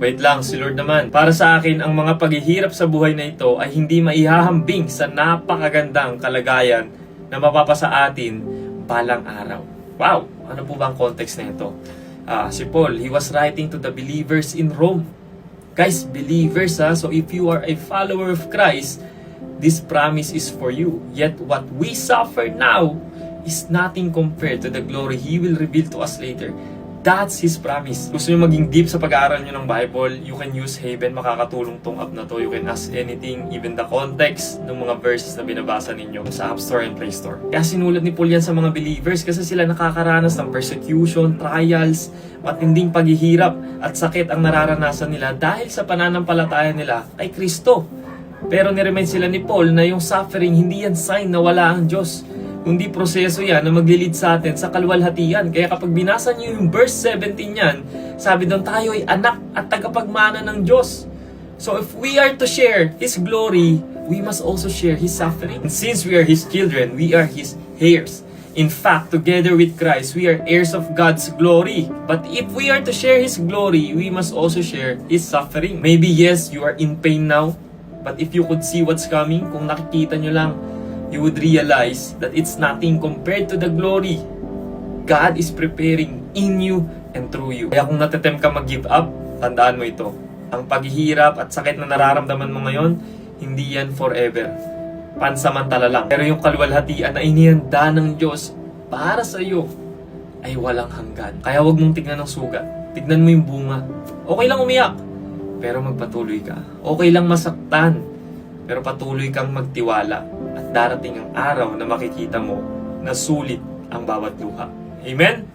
Wait lang, si Lord naman. Para sa akin, ang mga paghihirap sa buhay na ito ay hindi maihahambing sa napakagandang kalagayan na mapapasa atin balang araw. Wow! Ano po ba ang context na ito? Si Paul, he was writing to the believers in Rome. Guys, believers ha. So if you are a follower of Christ, this promise is for you. Yet what we suffer now is nothing compared to the glory He will reveal to us later. That's His promise. Gusto nyo maging deep sa pag-aaral nyo ng Bible, you can use Haven. Makakatulong tong app na to. You can ask anything, even the context ng mga verses na binabasa ninyo sa App Store and Play Store. Kaya sinulat ni Paul yan sa mga believers kasi sila nakakaranas ng persecution, trials, matinding paghihirap at sakit ang nararanasan nila dahil sa pananampalataya nila kay Kristo. Pero niremind sila ni Paul na yung suffering hindi yan sign na wala ang Diyos. Kundi proseso yan na maglilid sa atin sa kaluwalhatian. Kaya kapag binasa niyo yung verse 17 yan, sabi doon tayo ay anak at tagapagmana ng Diyos. So if we are to share His glory, we must also share His suffering. And since we are His children, we are His heirs. In fact, together with Christ, we are heirs of God's glory. But if we are to share His glory, we must also share His suffering. Maybe yes, you are in pain now. But if you could see what's coming, kung nakikita nyo lang, you would realize that it's nothing compared to the glory God is preparing in you and through you. Kaya kung natatem ka mag-give up, tandaan mo ito. Ang paghihirap at sakit na nararamdaman mo ngayon, hindi yan forever. Pansamantala lang. Pero yung kaluwalhatian na inihanda ng Diyos para sa iyo ay walang hanggan. Kaya huwag mong tignan ng sugat. Tignan mo yung bunga. Okay lang umiyak, pero magpatuloy ka. Okay lang masaktan, pero patuloy kang magtiwala. At darating ang araw na makikita mo na sulit ang bawat luha. Amen?